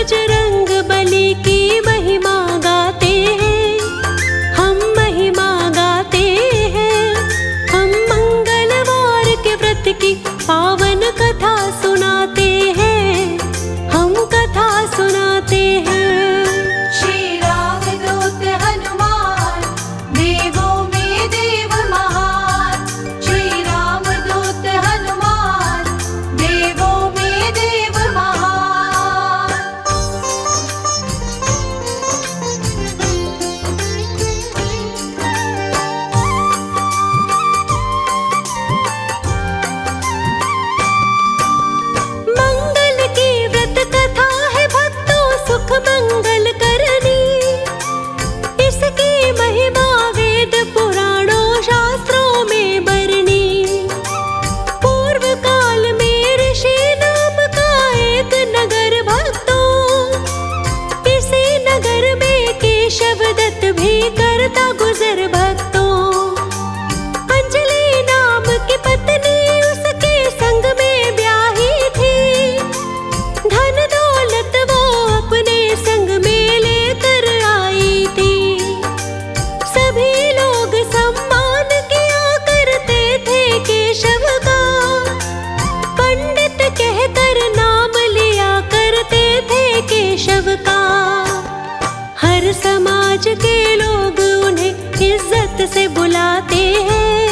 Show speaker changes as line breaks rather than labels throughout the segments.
बजरंग बली की महिमा गाते हैं, हम महिमा गाते हैं। हम मंगलवार के व्रत की पावन कथा सुनाते हैं, हम कथा सुनाते हैं।
श्री राम दूत हनुमान, देवों में देव महान। श्री राम दूत हनुमान, देवों में देव महान।
मंगल की व्रत कथा है भक्तों, सुख मंगल करनी। इसकी महिमा वेद पुराणों शास्त्रों में बरनी। पूर्व काल में ऋषि नाम का एक नगर भक्तों, इसी नगर में केशव दत्त भी करता गुजर भक्तों। अंजलि नाम की पत्नी उसके संग में ब्याही थी। धन दौलत वो अपने संग में लेकर आई थी। सभी लोग सम्मान किया करते थे केशव का। पंडित कहकर नाम लिया करते थे केशव का। हर समाज के लोग उन्हें इज्जत से बुलाते हैं।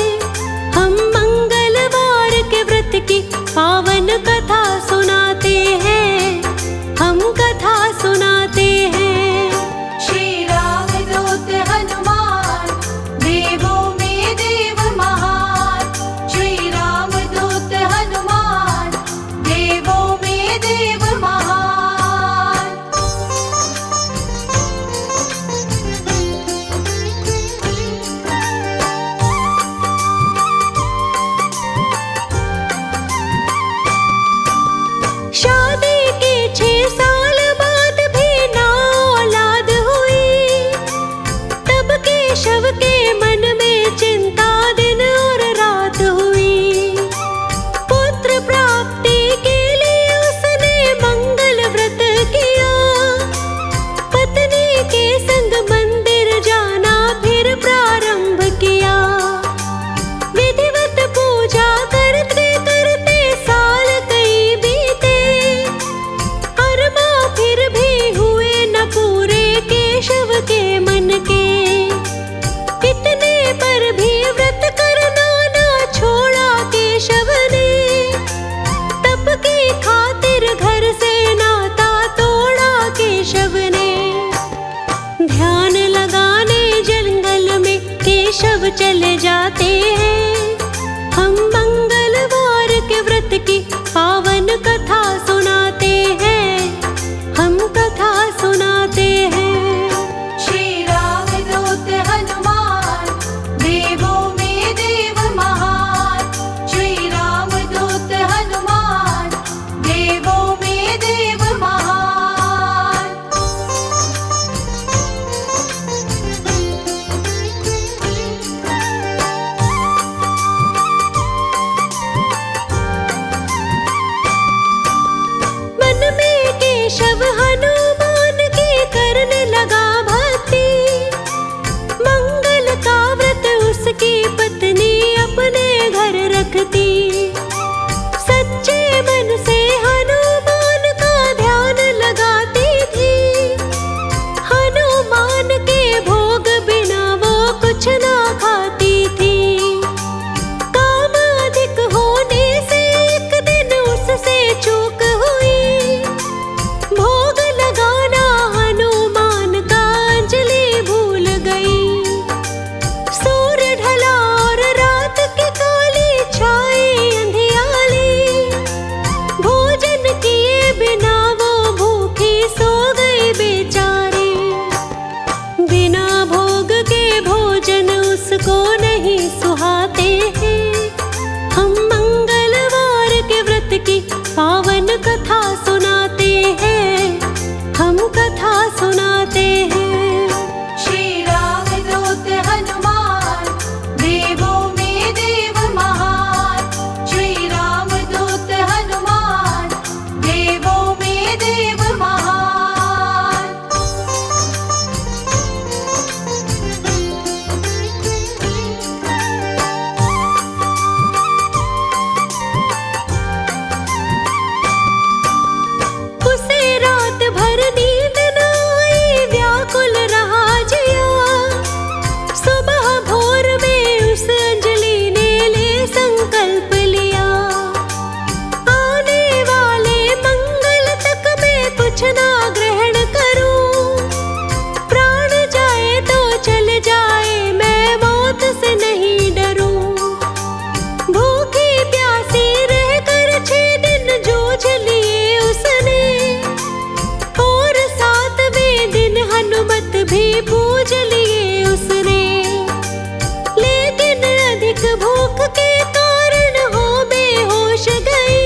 हम मंगलवार के व्रत की पावन कथा सुनाते हैं, हम कथा सुनाते हैं।
श्री राम दूत हनुमान, देवों में देव महान। श्री राम दूत हनुमान, देवों में देव महान।
शादी के 6 साल बाद भी ना औलाद हुई। तब केशव के मन में चिंता दिन और रात हुई। पुत्र प्राप्ति के लिए उसने मंगल व्रत किया। पत्नी के संग मंदिर जाना फिर प्रारंभ किया। विधिवत पूजा करते करते साल कई बीते। अरमा फिर भी हुए न पूरे केशव के मन के। इतने पर भी व्रत करना ना छोड़ा केशव ने। तप की खातिर घर से नाता तोड़ा केशव ने। ध्यान लगाने जंगल में केशव चले जाते हैं। हम मंगलवार के व्रत की पावन कथा सुनाते हैं, हम कथा सुनाते हैं।
श्री राम दूत हनुमान, देवों में देव महान। श्री राम दूत हनुमान, देवों में देव महान।
याचना ग्रहण करूं। प्राण जाए तो चल जाए, मैं मौत से नहीं डरूं। भूखी प्यासी रहकर 6 दिन जूझ लिए उसने, और 7वें दिन हनुमत भी पूज लिए उसने। लेकिन अधिक भूख के कारण हो बेहोश गई,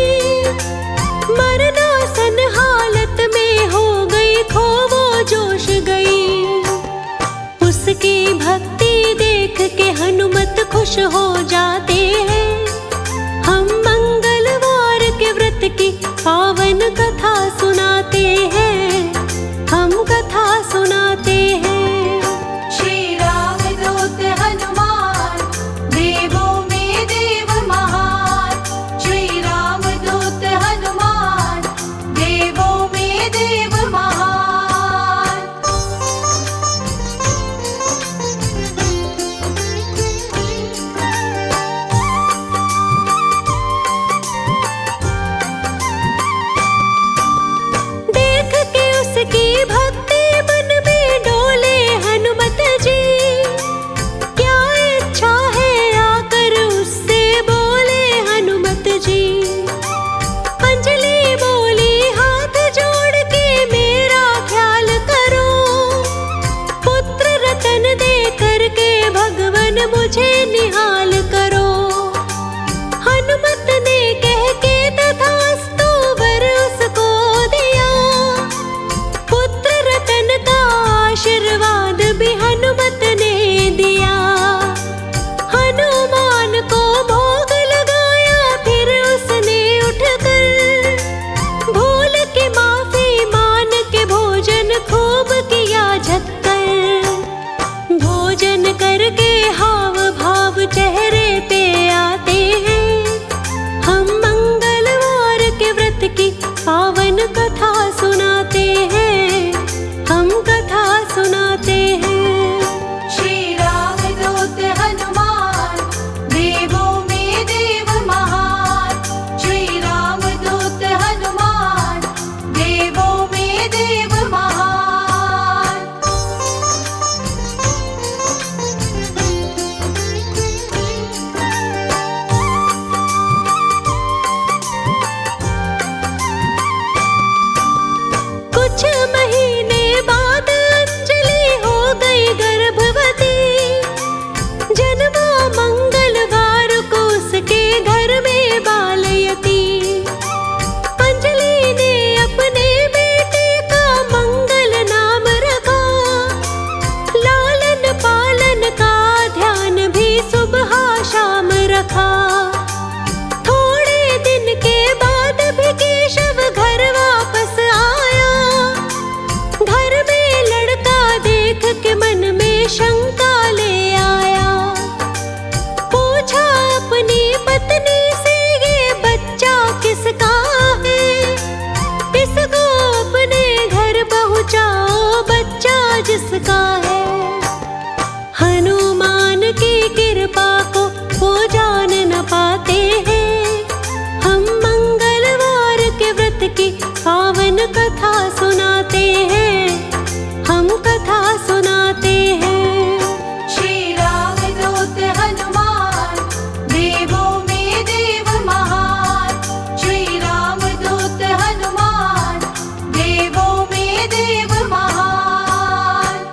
मरनासन हालत में हो गई, खो वो जोश गई। उसकी भक्ति देख के हनुमत खुश हो जाते हैं। हम मंगलवार के व्रत की पावन कथा सुनाते हैं, हम कथा सुनाते हैं।
श्री राम दूत हनुमान, देवों में देव महान। श्री राम दूत हनुमान, देवों में देव महान।
देख के उसकी भक्ति मन में डोले हनुमत जी, क्या इच्छा है आकर उससे बोले हनुमत जी। अंजलि बोली हाथ जोड़ के मेरा ख्याल करो, पुत्र रतन दे करके भगवन मुझे निहाल करो। हनुमत ने कह के तथास्तु वर उसको दिया, पुत्र रतन का आशीर्वाद भी हनुमत ने दिया। हनुमान को भोग लगाया, फिर उसने उठकर भूल के माफी मान के भोजन खूब किया झक्कर। भोजन करके हाव भाव चेहरे पे आते हैं। हम मंगलवार के व्रत की पावन कथा सुनाते हैं, हम कथा सुनाते हैं।
श्री राम दूत हनुमान, देवों में देव महान। श्री राम दूत हनुमान, देवों में देव महान।
कुछ महीने बाद अंजलि हो गई गर्भवती। जन्मा मंगलवार को उसके घर में बालयती। अंजलि ने अपने बेटे का मंगल नाम रखा, लालन पालन का ध्यान भी सुबह शाम रखा। थोड़े दिन के बाद भी केशव घर वापस आया। घर में लड़का देख के मन में शंका ले आया। पूछा अपनी पत्नी से, ये बच्चा किसका है? इसको अपने घर पहुंचाओ, बच्चा जिसका है। हनुमान की कृपा को वो जान न पाते हैं। हम मंगलवार के व्रत की पावन कथा सुनाते हैं, हम कथा सुनाते हैं।
श्री राम दूत हनुमान, देवों में देव महान। श्री राम दूत हनुमान, देवों में देव महान।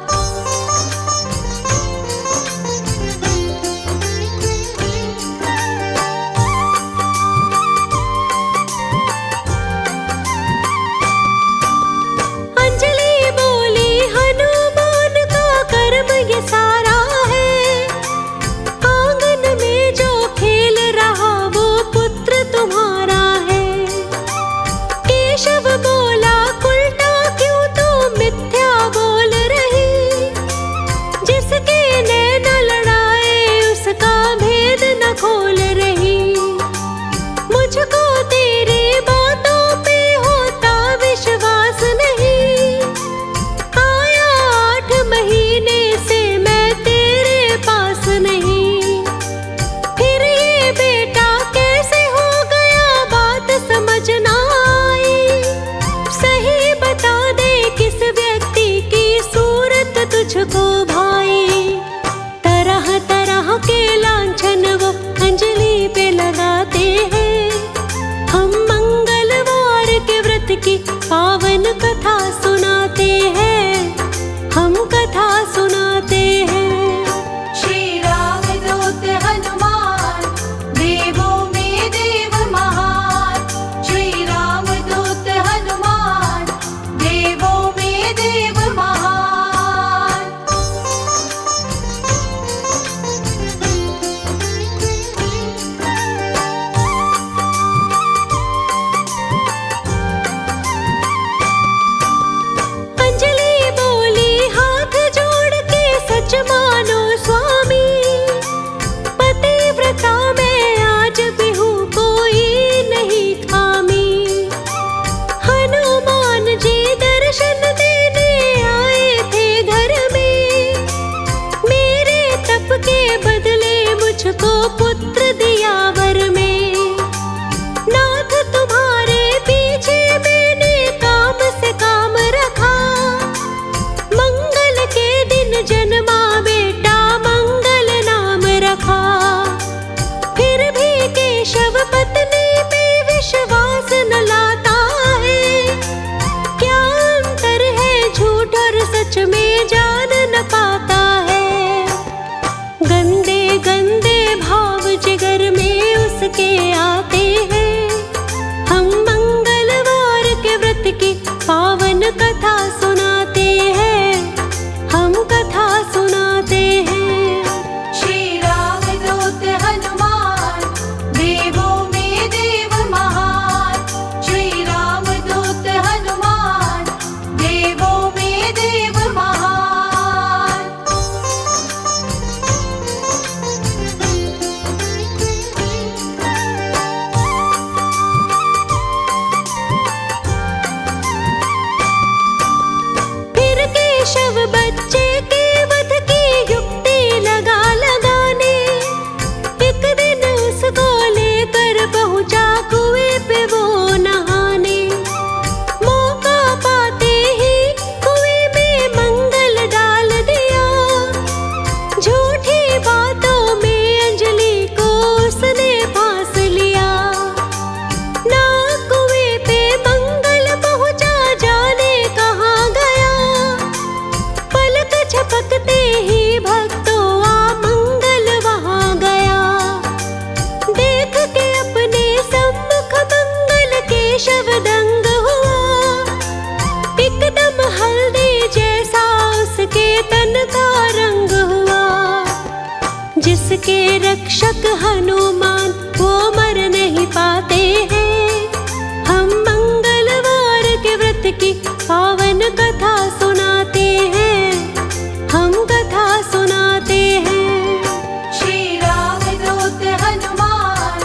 अंजलि बोली हनुमान का कर्म ये सारा है। आंगन में जो खेल रहा वो पुत्र तुम्हारा है। केशव बोला उल्टा क्यों तू रक्षक हनुमान वो मर नहीं पाते हैं। हम मंगलवार के व्रत की पावन कथा सुनाते हैं, हम कथा सुनाते हैं।
श्री राम दूत हनुमान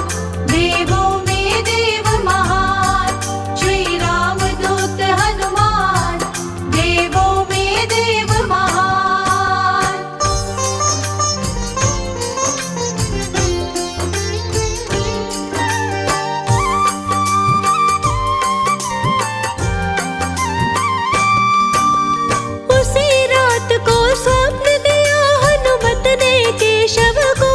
देवों में देव महान। श्री राम दूत हनुमान देवों में देव महान।
उसी रात को स्वप्न दिया हनुमत ने केशव को,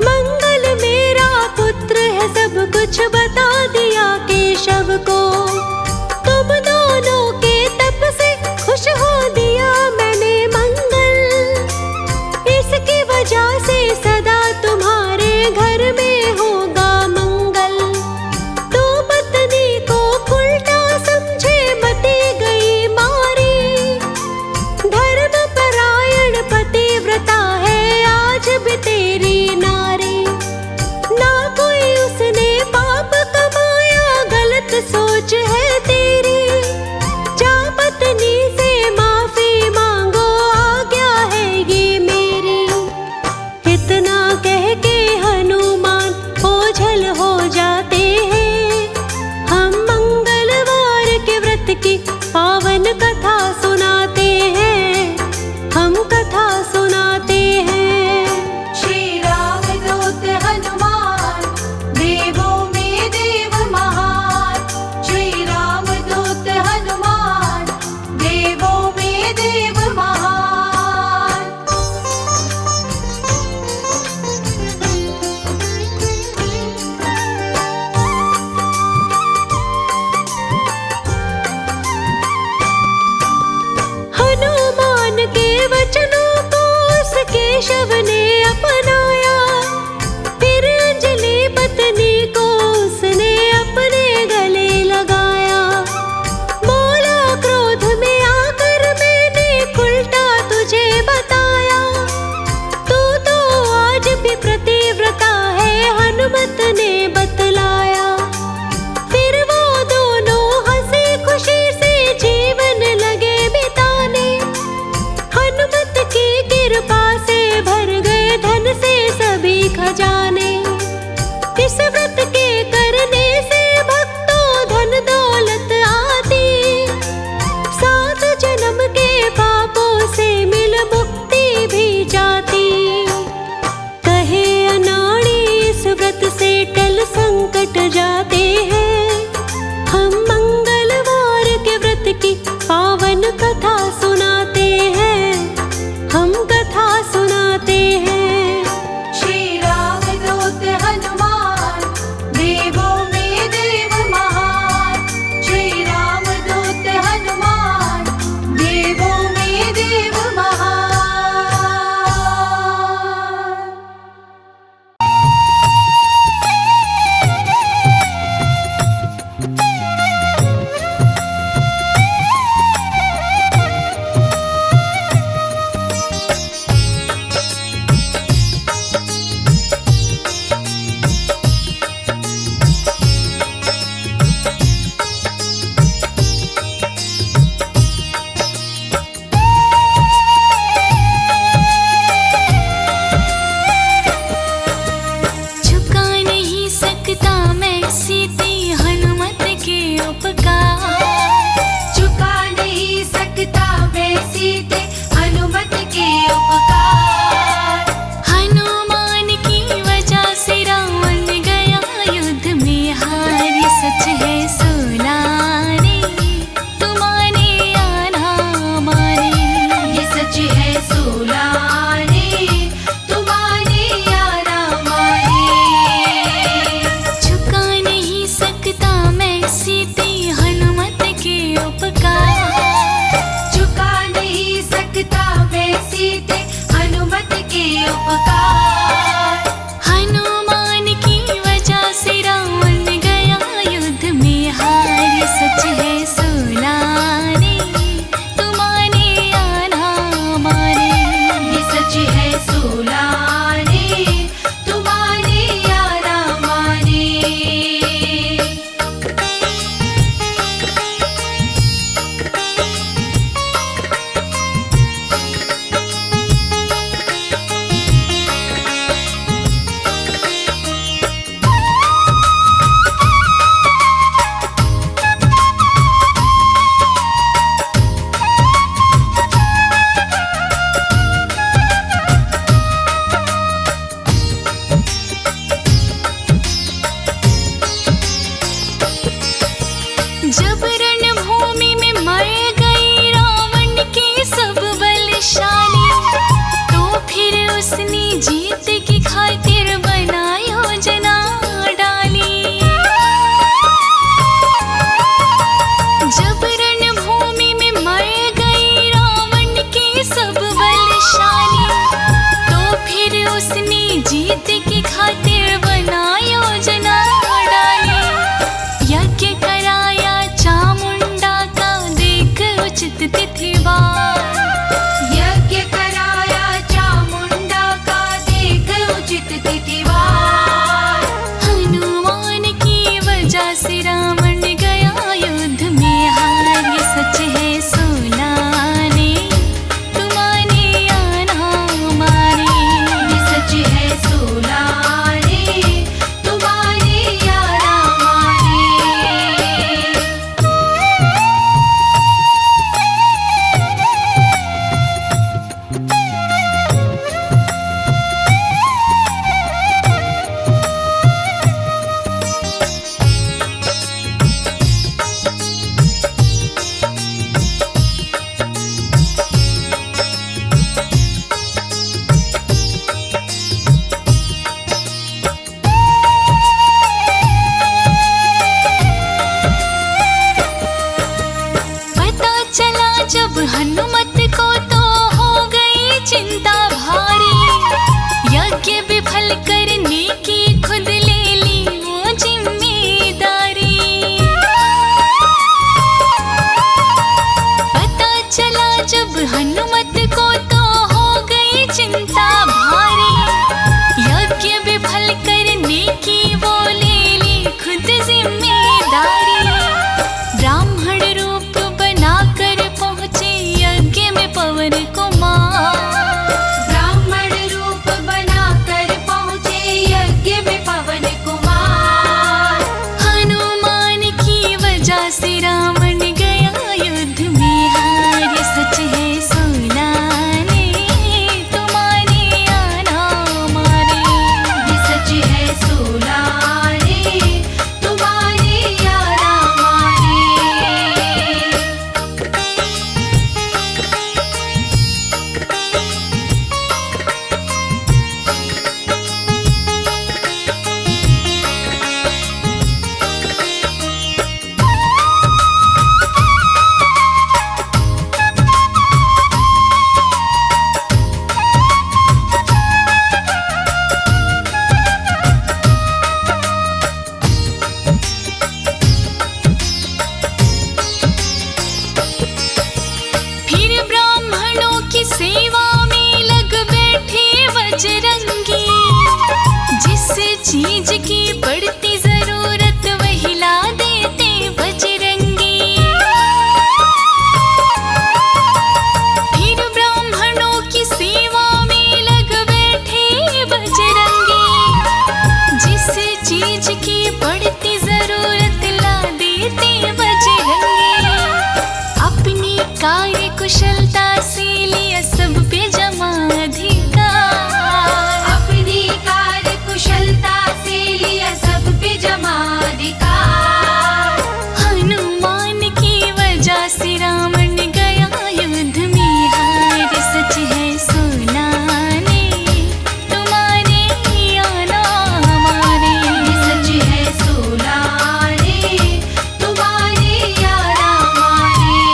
मंगल मेरा पुत्र है सब कुछ बता दिया केशव को। तुम दोनों के तप से खुश हो दिया मैंने मंगल, इसकी वजह से सदा तुम्हारे घर में होगा मंगल। तो पत्नी को उल्टा समझे मती गई मारी, धर्म परायण पतिव्रता है आज भी तेरी नारी। ना कोई उसने पाप कमाया गलत सोच है तेरी, जा पत्नी से माफी मांगो आज्ञा है ये मेरी। इतना कह के हनुमान ओझल हो जाते हैं। हम मंगलवार के व्रत की पावन कथा सुनाते हैं, हम कथा सुनाते हैं।
श्री राम दूत हनुमान देवों में देव महान। श्री राम दूत हनुमान देवों में देव महान।
हनुमान के वचनों को उस केशव ने अपनाया, फिर अंजलि पत्नी को उसने अपने गले लगाया। बोला क्रोध में आकर मैंने उल्टा तुझे बताया, तू तो आज भी प्रतिव्रता है हनुमत ने बतलाया। फिर वो दोनों हंसी खुशी से जीवन लगे बिताने, हनुमत की कृपा से भर गए
उचित तिथिवार।
यज्ञ कराया चामुंडा का देख उचित तिथिवार।
हनुमान की वजह से रावण गया युद्ध में हार। ये सच है सुनाने, तुम्हारे या ना माने।
ये सच है सुनाने, तुम्हारे या ना माने।
पता चला जब हनुमत को तो हो गई चिंता भारी। यज्ञ विफल करने की खुद ले ली वो जिम्मेदारी। पता चला जब हनुमत को तो हो गई चिंता भारी। यज्ञ विफल करने की वो ले ली खुद जिम्मेदारी। ब्राह्मण रूप बनाकर पहुँचे यज्ञ में पवन कुमार।
ब्राह्मण रूप बनाकर पहुँचे यज्ञ में पवन कुमार।
हनुमान की वजह से रावण गया युद्ध में हार। ये सच है सुनाने, तुम्हारे या ना माने।
ये सच है सुनाने, तुम्हारे या ना माने।
फिर ब्राह्मणों की सेवा में लग बैठे बजरंगी। जिस चीज की बढ़ती जरूरत वही ला देते बजरंगी। फिर ब्राह्मणों की सेवा में लग बैठे बजरंगी। जिस चीज की बढ़ती जरूरत ला देते बजरंगी। अपनी कार्य कुशलता से लिया सब पे जमा अधिकार।
अपनी कार्य कुशलता से लिया सब पे जमा अधिकार।
हनुमान की वजह से रावण गया युद्ध में हार। सच है सुनाने, तुम्हारे या ना माने।
ये सच है सुनाने, तुम्हारे या ना माने।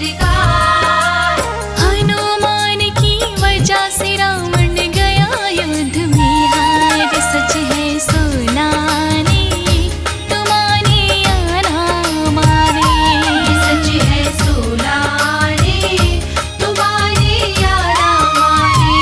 सरकार।
हनुमान की वजह से रावण गया युद्ध में हार। सच है सुनाने तुम्हारे या ना माने।
सच है सुनाने तुम्हारे या ना माने।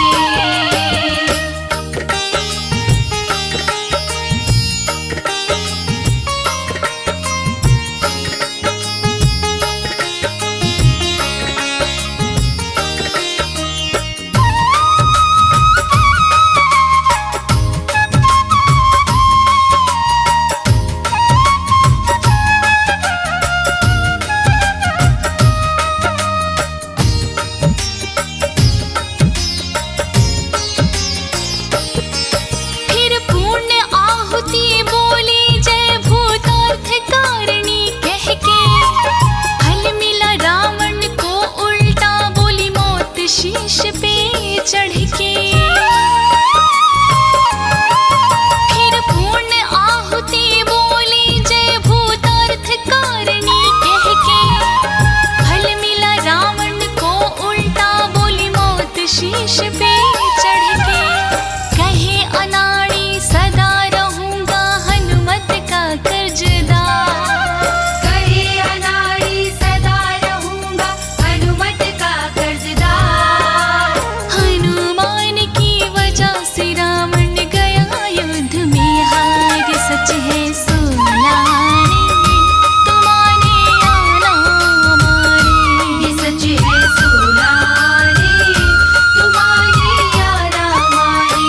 फिर पुण्य आहुति बोली जय भूतार्थ कारणी कह के। फल मिला रावण को उल्टा बोली मौत शीश पे चढ़ के। फिर पुण्य आहुति बोली जय भूतार्थ कारणी कह के। फल मिला रावण को उल्टा बोली मौत शीश पे चढ़ के। कहे अनाड़ी सदा रहूंगा हनुमत का कर्जदार।
कहे अनाड़ी सदा रहूंगा हनुमत का कर्जदार।
हनुमान की वजह से रावण गया युद्ध में हार। सच है सुनाने तुम्हारे या ना माने।
सच है सुनाने तुम्हारे या ना माने।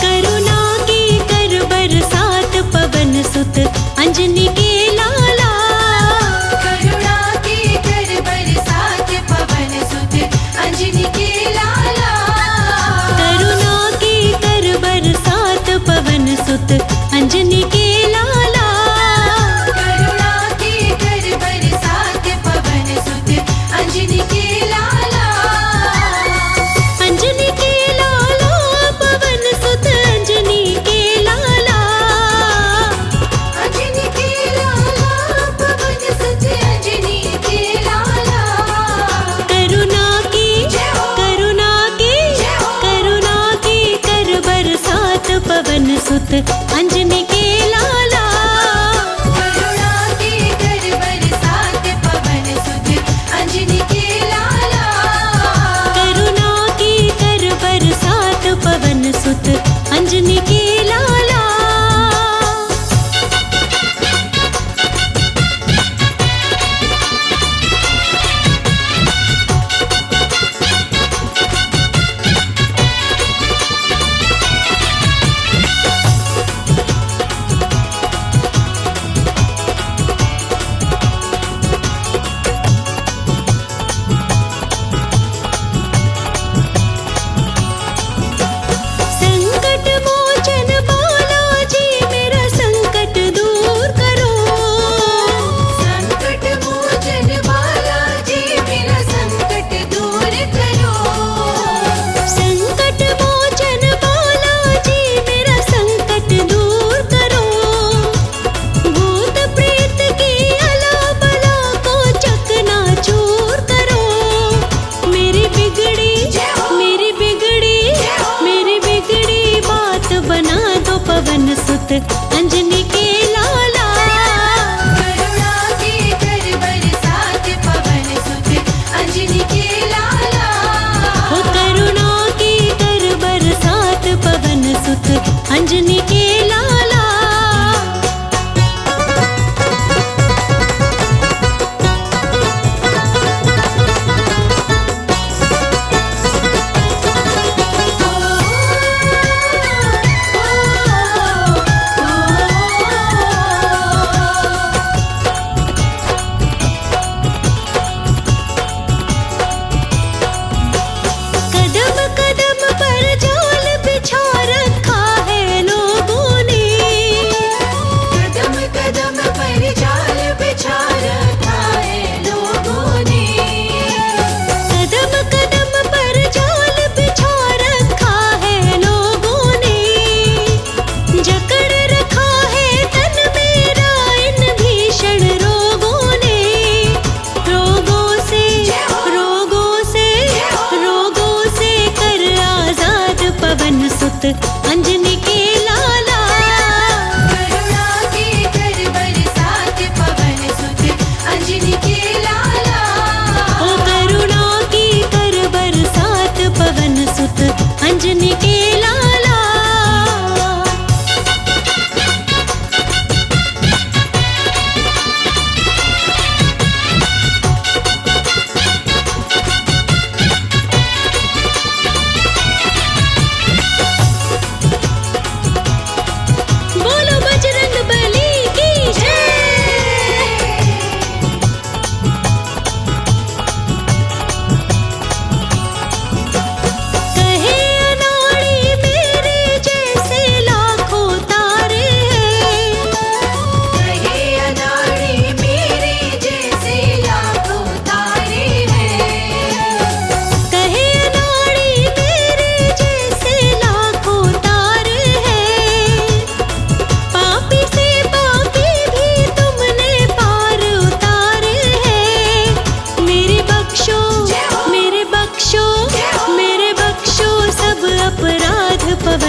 करुणा की कर बरसात पवन सुत अंजनी के लाला।
करुणा की कर बरसात पवन सुत अंजनी के लाला।
करुणा की कर बरसात पवन सुत अंजनी के लाला।
करुणा की कर बरसात पवन सुत अंजनी के लाला।
अंजनी के लाला पवन सुत अंजनी के लाला।
अंजनी के लाला पवन सुत अंजनी के लाला।
करुणा की
जय हो।
करुणा की
जय हो।
करुणा की कर बरसात पवन सुत अंजनी के लाला।
करुणा की कर बरसात पवन सुत अंजनी के लाला।
करुणा की कर बरसात पवन सुत अंजनी के लाला। संकट मोचन बालाजी मेरा संकट दूर करो।
संकट मोचन बालाजी मेरा संकट दूर करो।
संकट मोचन बालाजी मेरा संकट दूर करो। भूत प्रेत की अला बला को चकनाचूर करो। मेरी बिगड़ी
जय हो।
मेरी बिगड़ी
जय हो।
मेरी बिगड़ी बात बना दो पवन सुत अंजनी के लाला।
करुणा की कर बरसात पवन सुत अंजनी के लाला।
हो करुणा की कर बरसात पवन सुत अंजनी के लाला। कदम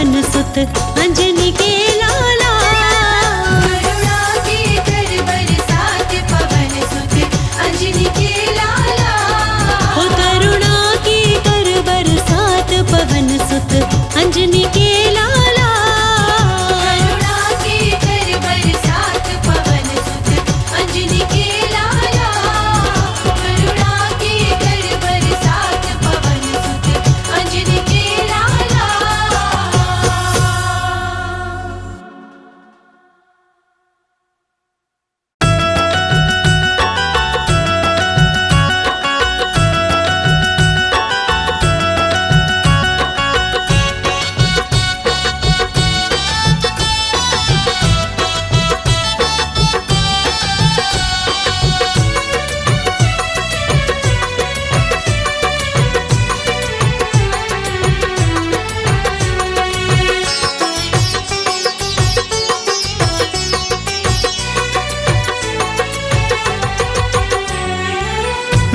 पवन सुत अंजनी के लाला।
करुणा के कर बरसात पवन सुत अंजनी के लाला।
ओ करुणा की कर बरसात पवन सुत अंजनी के लाला।
करुणा के कर बरसात पवन सुत अंजनी के लाला। करुणा के कर बरसात पवन सुत अंजनी के लाला।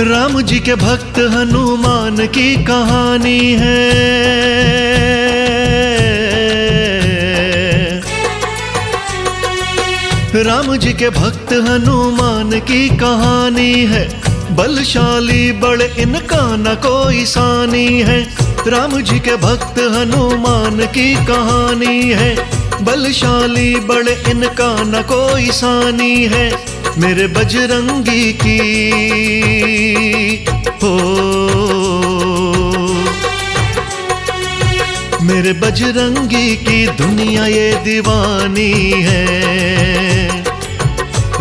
राम जी के भक्त हनुमान की कहानी है। राम जी के भक्त हनुमान की कहानी है। बलशाली बड़े इनका न कोई सानी है। राम जी के भक्त हनुमान की कहानी है। बलशाली बड़े इनका न कोई सानी है। मेरे बजरंगी की हो, मेरे बजरंगी की दुनिया ये दीवानी है।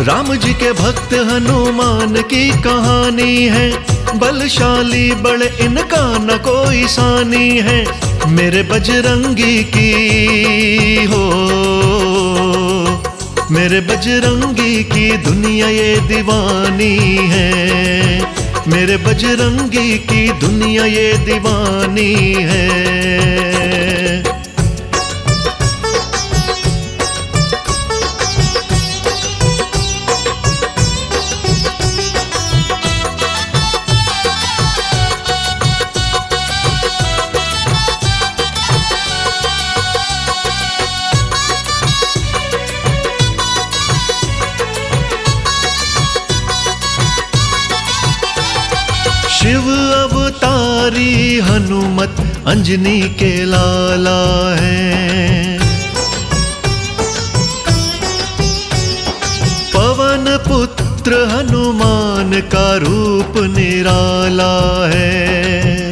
राम जी के भक्त हनुमान की कहानी है। बलशाली बड़े इनका न कोई सानी है। मेरे बजरंगी की हो, मेरे बजरंगी की दुनिया ये दीवानी है। मेरे बजरंगी की दुनिया ये दीवानी है। शिव अवतारी हनुमत अंजनी के लाला है। पवन पुत्र हनुमान का रूप निराला है।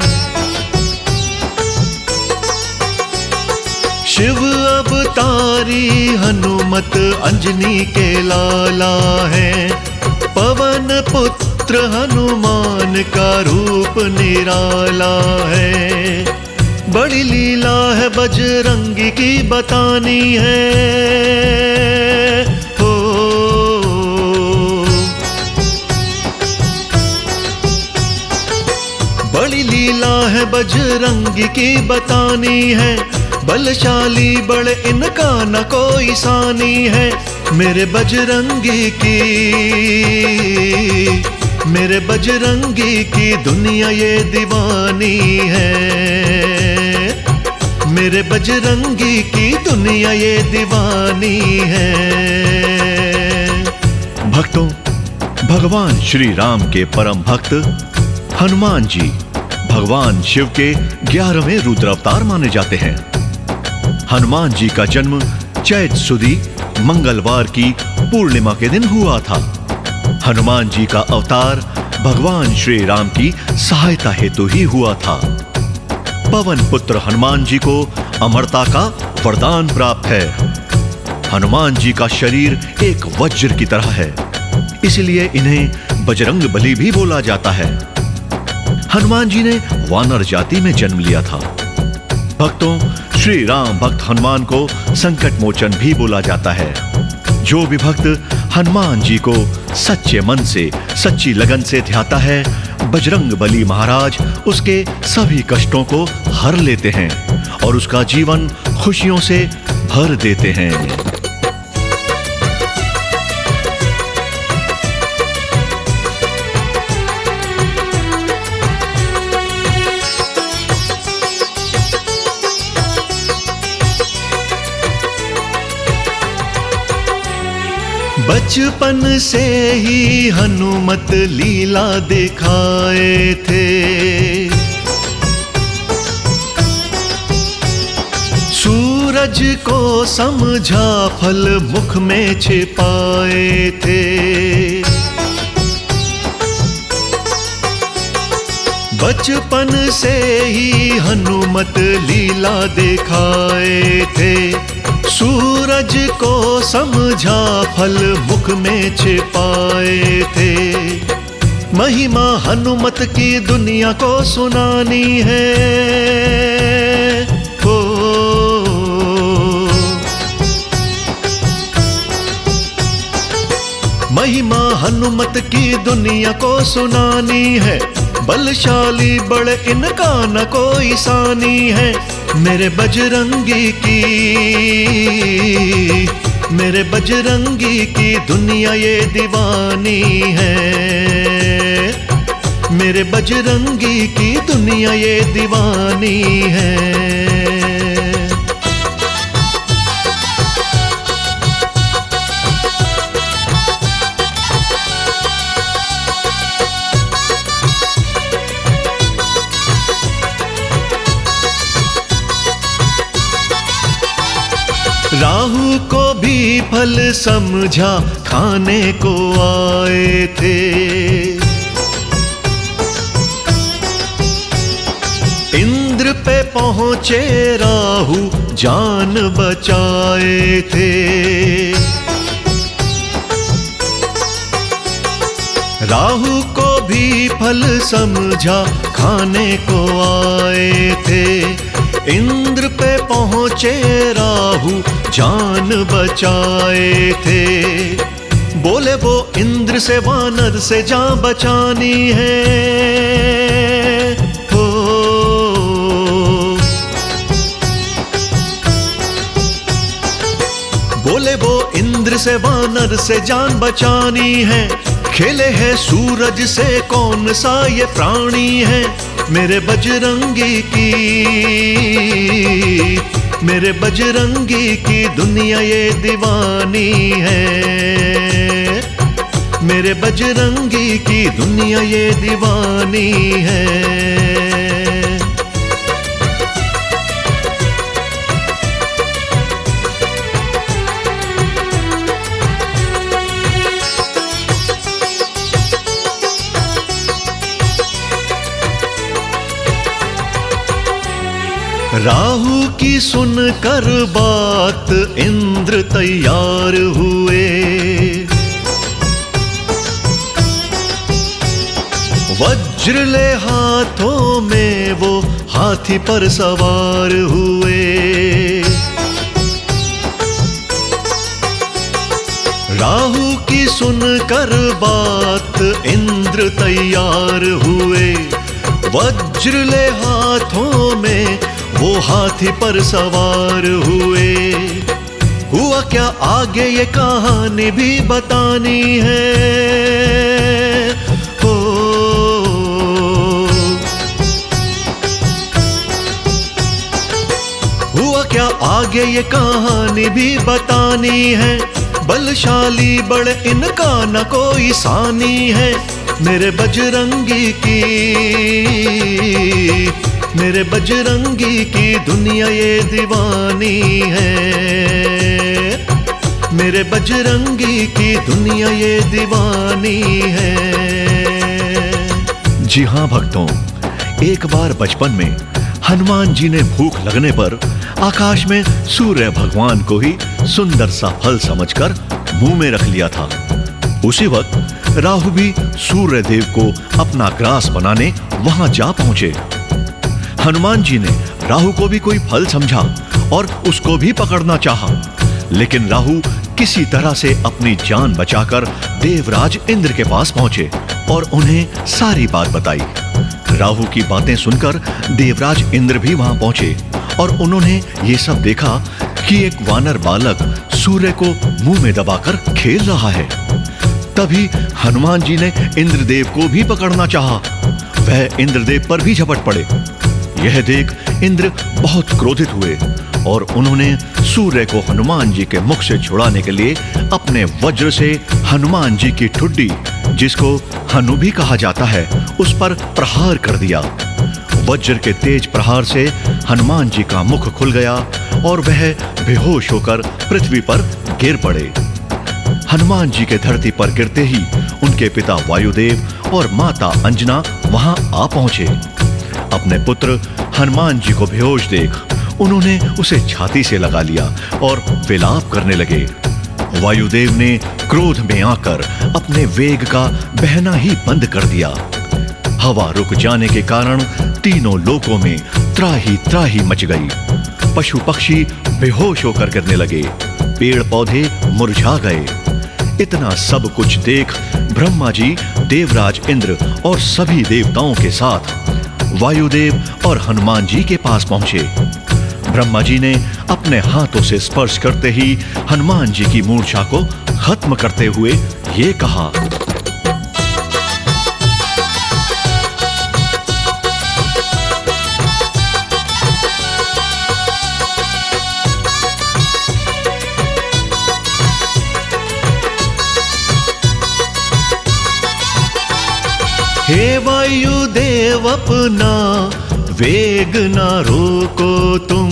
शिव अवतारी हनुमत अंजनी के लाला है। पवन पुत्र हनुमान का रूप निराला है। बड़ी लीला है बजरंगी की बतानी है। हो, बड़ी लीला है बजरंगी की बतानी है। बलशाली बड़े इनका न कोई सानी है। मेरे बजरंगी की, मेरे बजरंगी की दुनिया ये दीवानी है। मेरे बजरंगी की दुनिया ये दीवानी है। भक्तों, भगवान श्री राम के परम भक्त हनुमान जी भगवान शिव के 11वें रुद्र अवतार माने जाते हैं। हनुमान जी का जन्म चैत सुदी मंगलवार की पूर्णिमा के दिन हुआ था। हनुमान जी का अवतार भगवान श्री राम की सहायता हेतु ही हुआ था। पवन पुत्र हनुमान जी को अमरता का वरदान प्राप्त है। हनुमान जी का शरीर एक वज्र की तरह है, इसलिए इन्हें बजरंग बली भी बोला जाता है। हनुमान जी ने वानर जाति में जन्म लिया था। भक्तों, श्री राम भक्त हनुमान को संकट मोचन भी बोला जाता है। जो भी भक्त हनुमान जी को सच्चे मन से, सच्ची लगन से ध्याता है, बजरंग बली महाराज उसके सभी कष्टों को हर लेते हैं और उसका जीवन खुशियों से भर देते हैं। बचपन से ही हनुमत लीला दिखाए थे। सूरज को समझा फल मुख में छिपाए थे। बचपन से ही हनुमत लीला दिखाए थे। सूरज को समझा फल मुख में छिपाए थे। महिमा हनुमत की दुनिया को सुनानी है। हो महिमा हनुमत की दुनिया को सुनानी है। बलशाली बड़े इनका न कोई सानी है। मेरे बजरंगी की दुनिया ये दीवानी है। मेरे बजरंगी की दुनिया ये दीवानी है। राहु को भी फल समझा खाने को आए थे। इंद्र पे पहुंचे राहु जान बचाए थे। राहु को भी फल समझा खाने को आए थे। इंद्र पे पहुंचे राहु जान बचाए थे। बोले वो इंद्र से वानर से जान बचानी है। हो बोले वो इंद्र से वानर से जान बचानी है। खेले है सूरज से कौन सा ये प्राणी है। मेरे बजरंगी की दुनिया ये दीवानी है। मेरे बजरंगी की दुनिया ये दीवानी है। राहु की सुनकर बात इंद्र तैयार हुए। वज्र ले हाथों में वो हाथी पर सवार हुए। राहु की सुनकर बात इंद्र तैयार हुए। वज्र ले हाथों में वो हाथी पर सवार हुए। हुआ क्या आगे ये कहानी भी बतानी है। हो हुआ क्या आगे ये कहानी भी बतानी है। बलशाली बड़े इनका न कोई सानी है। मेरे बजरंगी की दुनिया ये दीवानी है। मेरे बजरंगी की दुनिया ये दीवानी है। जी हाँ भक्तों, एक बार बचपन में हनुमान जी ने भूख लगने पर आकाश में सूर्य भगवान को ही सुंदर सा फल समझकर मुंह में रख लिया था। उसी वक्त राहु भी सूर्य देव को अपना ग्रास बनाने वहां जा पहुंचे। हनुमान जी ने राहु को भी कोई फल समझा और उसको भी पकड़ना चाहा, लेकिन राहु किसी तरह से अपनी जान बचाकर देवराज इंद्र के पास पहुंचे और उन्हें सारी बात बताई। राहु की बातें सुनकर देवराज इंद्र भी वहां पहुंचे और उन्होंने ये सब देखा कि एक वानर बालक सूर्य को मुंह में दबाकर खेल रहा है। तभी हनुमान जी ने इंद्रदेव को भी पकड़ना चाहा। वह इंद्रदेव पर भी झपट पड़े। यह देख इंद्र बहुत क्रोधित हुए और उन्होंने सूर्य को हनुमान जी के मुख से छुड़ाने के लिए अपने वज्र से हनुमान जी की ठुड्डी, जिसको हनु भी कहा जाता है, उस पर प्रहार कर दिया। वज्र के तेज प्रहार से हनुमान जी का मुख खुल गया और वह बेहोश होकर पृथ्वी पर गिर पड़े। हनुमान जी के धरती पर गिरते ही उनके पिता वायुदेव और माता अंजना वहां आ पहुंचे। अपने पुत्र हनुमान जी को बेहोश देख उन्होंने उसे छाती से लगा लिया और विलाप करने लगे। वायुदेव ने क्रोध में आकर अपने वेग का बहना ही बंद कर दिया। हवा रुक जाने के कारण तीनों लोकों में त्राही त्राही मच गई। पशु पक्षी बेहोश होकर गिरने लगे, पेड़ पौधे मुरझा गए। इतना सब कुछ देख ब्रह्मा जी, देवराज इंद्र और सभी देवताओं के साथ वायुदेव और हनुमान जी के पास पहुंचे। ब्रह्मा जी ने अपने हाथों से स्पर्श करते ही हनुमान जी की मूर्छा को खत्म करते हुए ये कहा, हे वायुदेव अपना वेग न रोको तुम,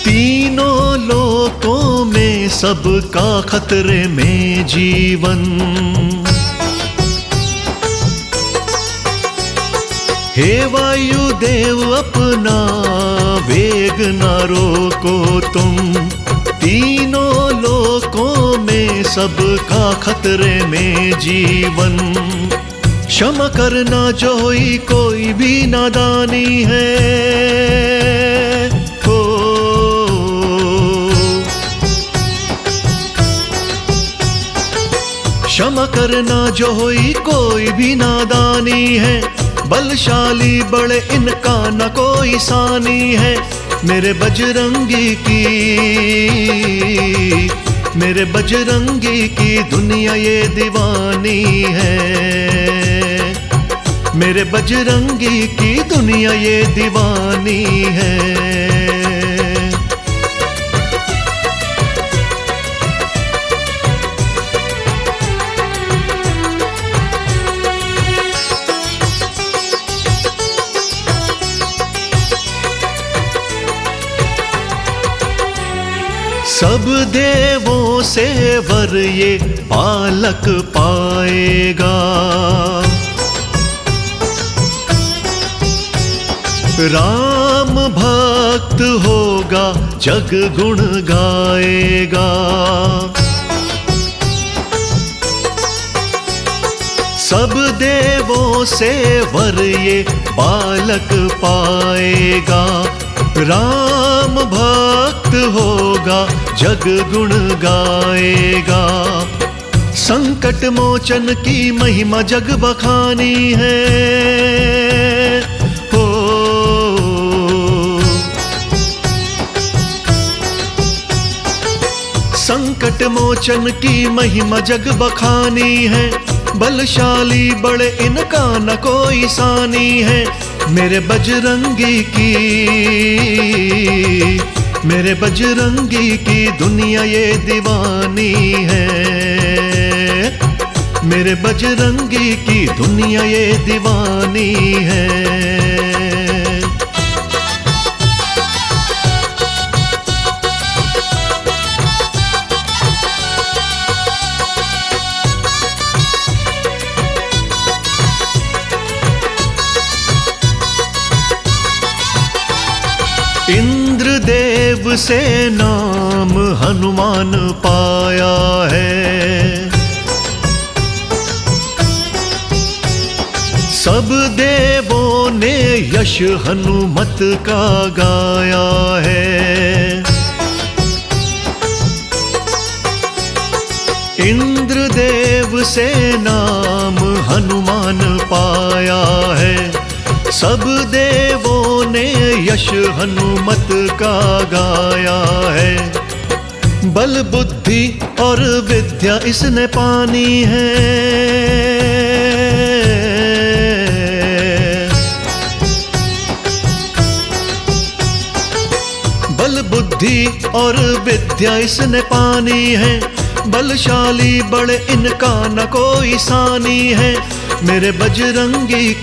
तीनों लोकों में सबका खतरे में जीवन। हे वायुदेव अपना वेग न रोको तुम, तीनों लोकों में सबका खतरे में जीवन। क्षमा करना जो ही कोई भी नादानी है, हो क्षमा करना जो ही कोई भी नादानी है। बलशाली बड़े इनका न कोई सानी है। मेरे बजरंगी की दुनिया ये दीवानी है। मेरे बजरंगी की दुनिया ये दीवानी है। सब देवों से वर ये बालक पाएगा। राम भक्त होगा जग गुण गाएगा। सब देवों से वर ये बालक पाएगा। राम भक्त होगा जग गुण गाएगा। संकट मोचन की महिमा जग बखानी है। हो संकट मोचन की महिमा जग बखानी है। बलशाली बड़े इनका न कोई सानी है। मेरे बजरंगी की दुनिया ये दीवानी है। मेरे बजरंगी की दुनिया ये दीवानी है। इंद्रदेव से नाम हनुमान पाया है। सब देवों ने यश हनुमत का गाया है। इंद्रदेव से नाम हनुमान पाया है। सब देवों ने यश हनुमत का गाया है। बल बुद्धि और विद्या इसने पानी है। बुद्धि और विद्या इसने पानी है, बलशाली बड़े इनका न कोई सानी है। मेरे बजरंगी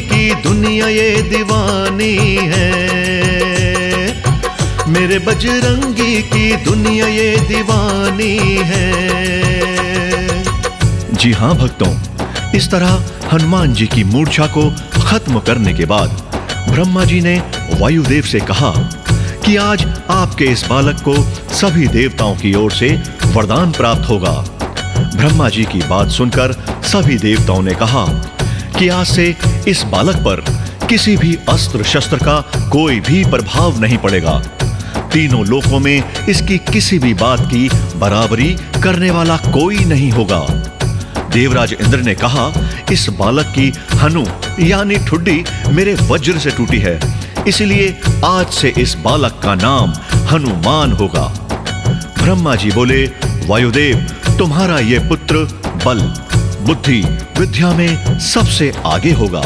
की दुनिया ये दीवानी है। मेरे बजरंगी की दुनिया ये दीवानी है। जी हाँ भक्तों, इस तरह हनुमान जी की मूर्छा को खत्म करने के बाद ब्रह्मा जी ने वायुदेव से कहा कि आज आपके इस बालक को सभी देवताओं की ओर से वरदान प्राप्त होगा। ब्रह्मा जी की बात सुनकर सभी देवताओं ने कहा कि आज से इस बालक पर किसी भी अस्त्र शस्त्र का कोई भी प्रभाव नहीं पड़ेगा। तीनों लोकों में इसकी किसी भी बात की बराबरी करने वाला कोई नहीं होगा। देवराज इंद्र ने कहा, इस बालक की हनु यानी ठुड्डी मेरे वज्र से टूटी है, इसलिए आज से इस बालक का नाम हनुमान होगा। ब्रह्मा जी बोले, वायुदेव तुम्हारा ये पुत्र बल, बुद्धि, विद्या में सबसे आगे होगा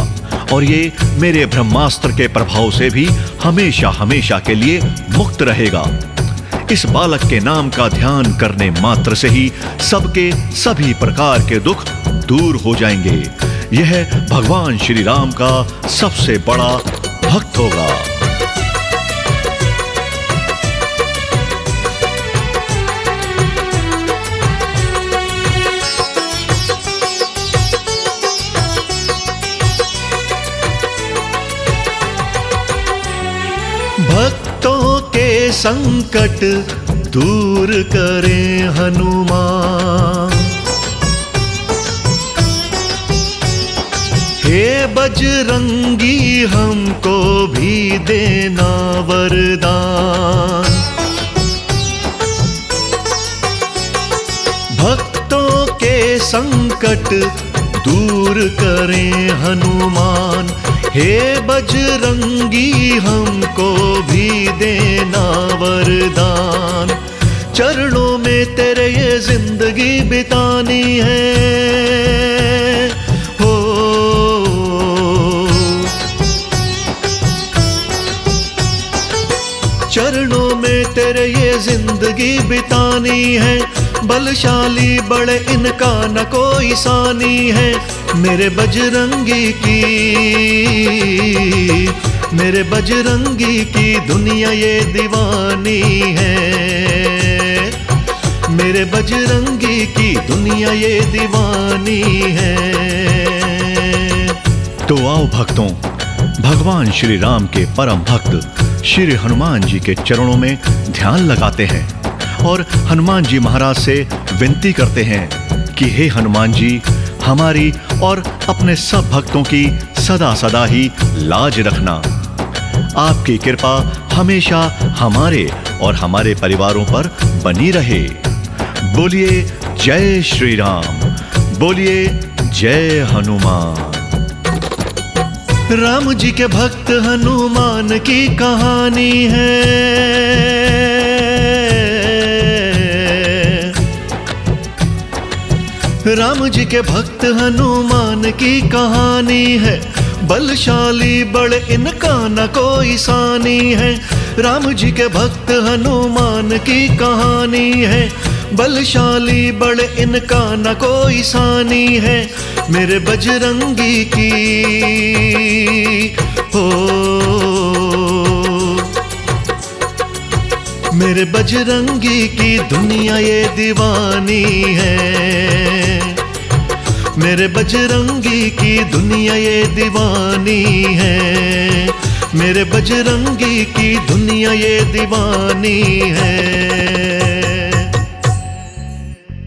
और ये मेरे ब्रह्मास्त्र के प्रभाव से भी हमेशा हमेशा के लिए मुक्त रहेगा। इस बालक के नाम का ध्यान करने मात्र से ही सबके सभी प्रकार के दुख दूर हो जाएंगे। यह भगवान श्री राम का सबसे बड़ा भक्त होगा। भक्तों के संकट दूर करें हनुमान, हे बजरंगी हमको भी देना वरदान। भक्तों के संकट दूर करें हनुमान, हे बजरंगी हमको भी देना वरदान। चरणों में तेरे ये जिंदगी बितानी है, हो चरणों में तेरे ये जिंदगी बितानी है। बलशाली बड़े इनका न कोई सानी है। मेरे बजरंगी की दुनिया ये दीवानी है। मेरे बजरंगी की दुनिया ये दीवानी है। तो आओ भक्तों, भगवान श्री राम के परम भक्त श्री हनुमान जी के चरणों में ध्यान लगाते हैं और हनुमान जी महाराज से विनती करते हैं कि हे हनुमान जी, हमारी और अपने सब भक्तों की सदा सदा ही लाज रखना। आपकी कृपा हमेशा हमारे और हमारे परिवारों पर बनी रहे। बोलिए जय श्री राम, बोलिए जय हनुमान। राम जी के भक्त हनुमान की कहानी है। राम जी के भक्त हनुमान की कहानी है। बलशाली बड़े इनका न कोई सानी है। राम जी के भक्त हनुमान की कहानी है। बलशाली बड़े इनका न कोई सानी है। मेरे बजरंगी की हो, मेरे बजरंगी की दुनिया ये दीवानी है। मेरे बजरंगी की दुनिया ये दीवानी है। मेरे बजरंगी की दुनिया ये दीवानी है।